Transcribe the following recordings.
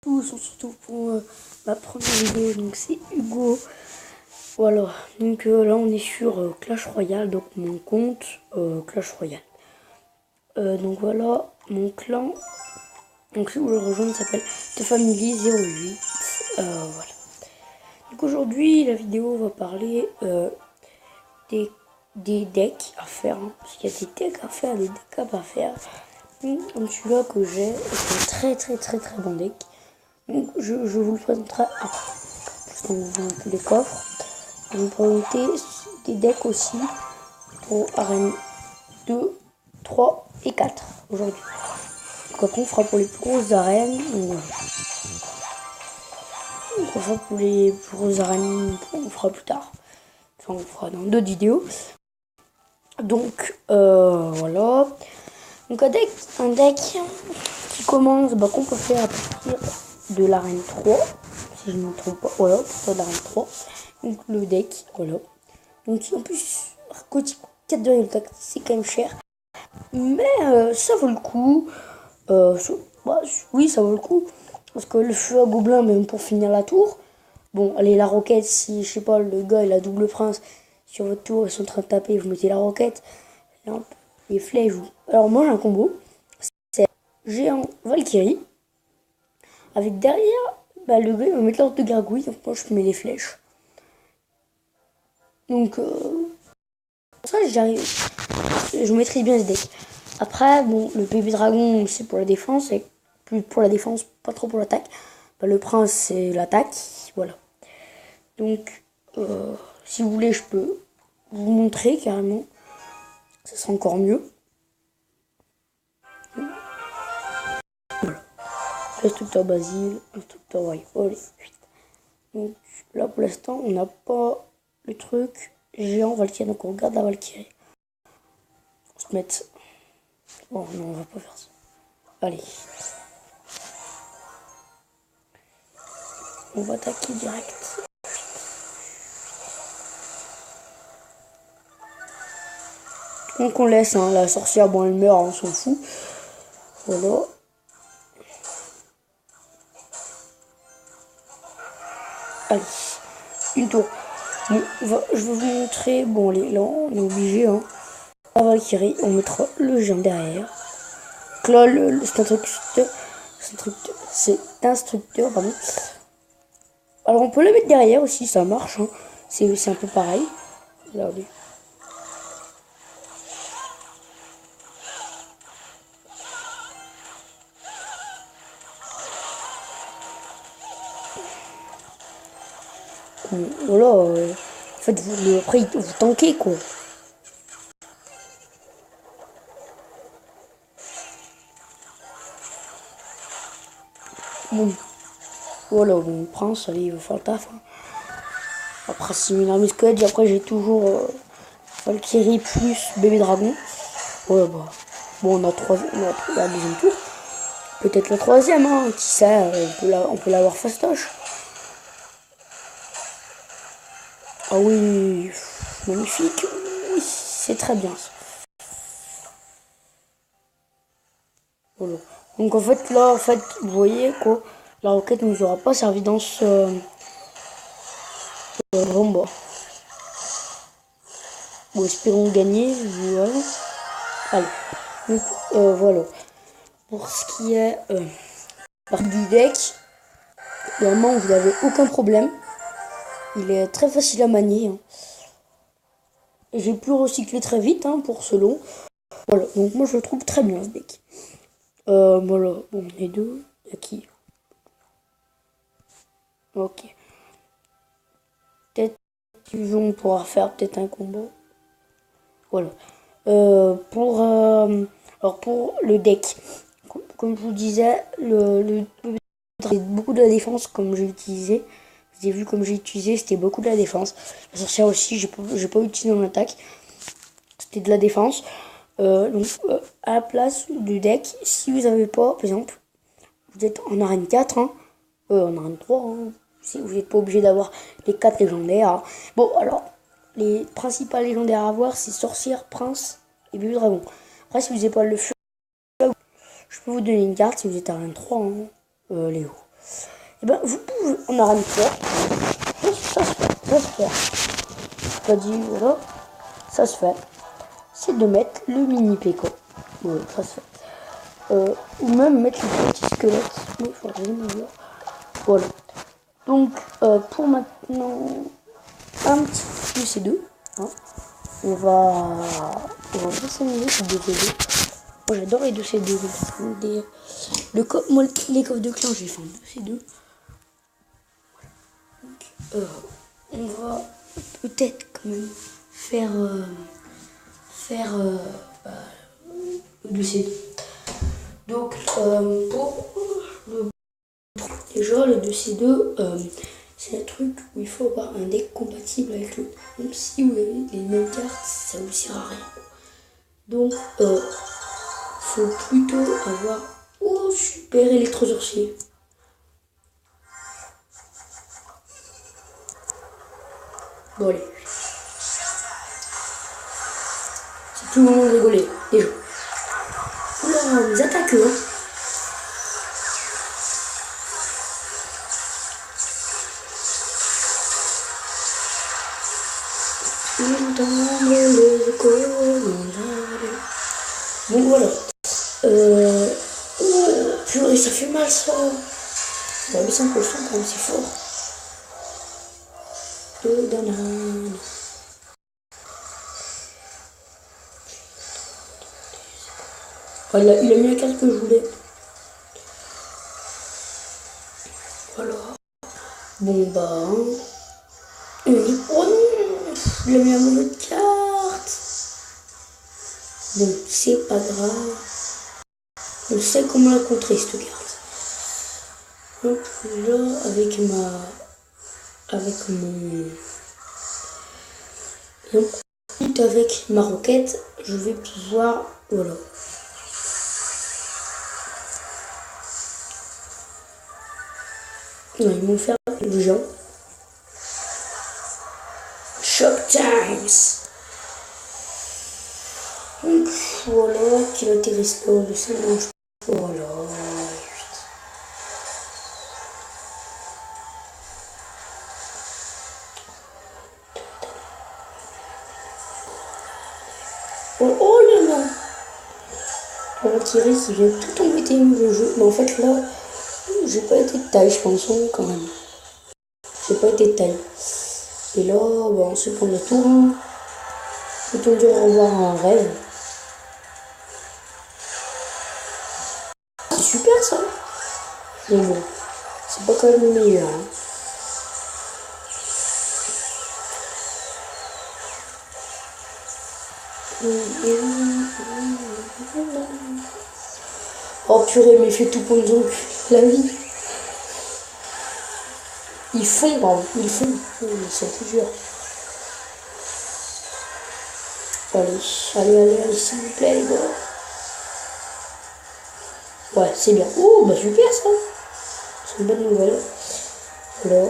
Tous, on se retrouve pour ma première vidéo, donc c'est Hugo. Voilà, donc là on est sur Clash Royale, donc mon compte Clash Royale. Donc voilà, mon clan, donc si vous le rejoindre, s'appelle TheFamily08. Voilà. Donc aujourd'hui, la vidéo va parler des decks à faire, hein, parce qu'il y a des decks à faire, des decks à pas faire. Comme celui-là que j'ai, c'est un très bon deck. Donc je vous le présenterai après. On vous montre les coffres. Je vais vous présenter des decks aussi pour arène 2, 3 et 4 aujourd'hui. Donc après on fera pour les plus grosses arènes. Donc on fera pour les plus grosses arènes, on fera plus tard. Enfin on fera dans d'autres vidéos. Donc voilà. Donc un deck qui commence, qu'on peut faire à partir de l'arène 3. Si je ne me trompe pas, voilà, pour l'arène 3. Donc le deck, voilà. Donc en plus, Narcotique 4,4, c'est quand même cher. Mais ça vaut le coup. Oui, ça vaut le coup. Parce que le feu à gobelin, même pour finir la tour. Bon, allez, la roquette, si, je sais pas, le gars, il a double prince. Sur votre tour, ils sont en train de taper, vous mettez la roquette. Les flèches. Alors moi, j'ai un combo. C'est géant Valkyrie. Avec derrière, le gars, il va mettre l'ordre de gargouille. Donc moi, je mets les flèches. Donc, ça, j'arrive. Je maîtrise bien ce deck. Après, bon, le bébé dragon, c'est pour la défense, et plus pour la défense, pas trop pour l'attaque. Le prince, c'est l'attaque, voilà. Donc, si vous voulez, je peux vous montrer carrément. Ça sera encore mieux. Voilà. Instructeur Basile, instructeur Royal. Allez, donc là, pour l'instant, on n'a pas le truc géant Valkyrie. Donc, on regarde la Valkyrie. On se met. Oh non, on va pas faire ça. Allez. On va attaquer direct. Donc on laisse, hein, la sorcière, bon elle meurt, on s'en fout. Voilà. Allez, une tour. Bon, je vais vous montrer, bon allez, là on est obligé, hein. La Valkyrie, on mettra le géant derrière. Clol, c'est instructeur, pardon. Alors on peut le mettre derrière aussi, ça marche, hein. C'est un peu pareil. Regardez. Voilà, en fait, après, vous tankez, quoi. Bon. Voilà, bon, prince, allez, il va faire le taf. Hein. Après, c'est une armée squelette, après, j'ai toujours Valkyrie plus bébé dragon. Ouais, bah. Bon, on a la deuxième tour. Peut-être la troisième, hein, qui sait, on peut l'avoir fastoche. Ah oui, magnifique. Oui, c'est très bien. Voilà. Donc en fait, là, vous voyez quoi, la roquette ne nous aura pas servi dans ce combat. Bon, espérons gagner. Voilà. Allez. Donc voilà. Pour ce qui est du deck, normalement vous n'avez aucun problème. Il est très facile à manier. Hein. Et j'ai pu recycler très vite, hein, pour ce lot. Voilà, donc moi je le trouve très bien ce deck. Voilà, bon, les deux. Il y a qui? Ok. Peut-être qu'ils vont pouvoir faire peut-être un combo. Voilà. Alors pour le deck, comme je vous disais, c'est beaucoup de la défense comme j'ai utilisé. Vous avez vu comme j'ai utilisé, c'était beaucoup de la défense. La sorcière aussi, j'ai pas utilisé en attaque. C'était de la défense. Donc à la place du deck, si vous n'avez pas, par exemple, vous êtes en arène 4, hein, en arène 3, hein, si vous n'êtes pas obligé d'avoir les 4 légendaires. Hein. Bon, alors, les principales légendaires à avoir, c'est sorcière, prince et bébé dragon. Après, si vous n'avez pas le feu, je peux vous donner une carte si vous êtes à arène 3, hein, Léo. Et ben vous pouvez, on a rien de faire. Ça se fait, ça se fait. Je pas dit, voilà, ça se fait. C'est de mettre le mini péco. Ouais, ça se fait. Ou même mettre le petit squelette. Oui, il faudrait me dire. Voilà. Donc, pour maintenant, un petit de ces deux. Hein. On va dessiner ces deux C2. Moi, j'adore les deux C2. Moi, les coffres de clan, j'ai fait un 2C2. Donc, on va peut-être quand même faire le 2C2. Donc, pour le déjà, le 2C2, c'est un truc où il faut avoir un deck compatible avec l'autre. Même si vous avez les mêmes cartes, ça vous sert à rien. Donc, faut plutôt avoir... Oh, super électro-sorcier. Bon, allez. C'est tout le moment de rigoler, déjà. Oula, les attaques, hein. Bon, voilà. Oh, purée, ça fait mal, ça. Bah, mais c'est un peu fort quand même, c'est fort. Oh, il a mis la carte que je voulais. Voilà. Bon, bah. Oh non, il a mis la mauvaise carte. Bon, c'est pas grave. On sait comment la contrer, cette carte. Donc là, avec ma roquette, je vais pouvoir, voilà. Ouais, ils vont faire le géant. Shock Times. Donc voilà, qui atterrisse là, le sang mange. Voilà. Oh là là. Voilà, Thierry qui vient tout embêter le jeu. Mais en fait là, j'ai pas été de taille, je pense, quand même. J'ai pas été de taille. Et là, bah, on se prend le tour. Hein. Peut-on dire au revoir à un rêve. C'est super ça. Mais bon, c'est pas quand même le meilleur. Hein. Oh purée, mais il fait tout pour nous la vie. Ils font, pardon, ils font. Ils sont plusieurs. Allez, s'il vous plaît, les gars. Ouais, c'est bien. Oh, bah super ça. C'est une bonne nouvelle. Voilà.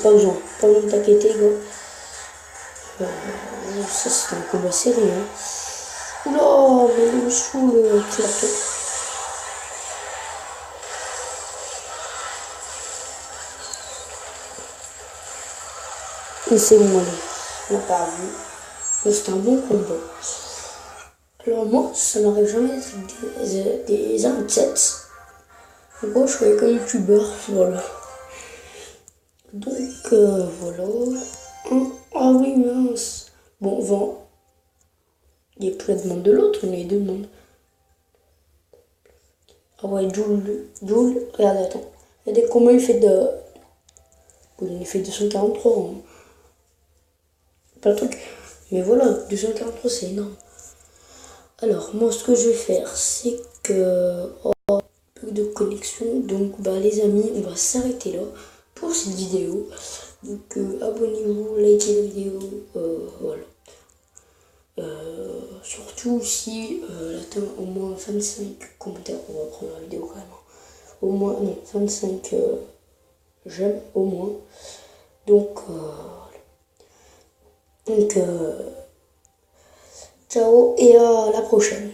Pas besoin de t'inquiéter, gars. Ça, c'est un combat serré, hein. Oula, mais il me saoule, Clark. Et c'est bon, allez. On n'a pas vu. Mais c'est un bon combat. Alors moi, ça n'arrive jamais d'être des 27. Moi, je suis avec un youtubeur, voilà. Donc, voilà. Ah oui, mince. Bon, vent. Il n'y a plus la demande de l'autre, mais les deux demandes. Ah ouais, Joule, regarde, attends. Regardez comment il fait de... Bon, il fait 243, hein. Pas le truc. Mais voilà, 243, c'est énorme. Alors, moi, ce que je vais faire, c'est que... Oh, peu de connexion. Donc, bah, les amis, on va s'arrêter là pour cette vidéo. Donc, abonnez-vous, likez la vidéo, voilà. Surtout si elle atteint au moins 25 commentaires, on va prendre la vidéo quand même. Au moins, non, 25 j'aime au moins. Donc Ciao et à la prochaine.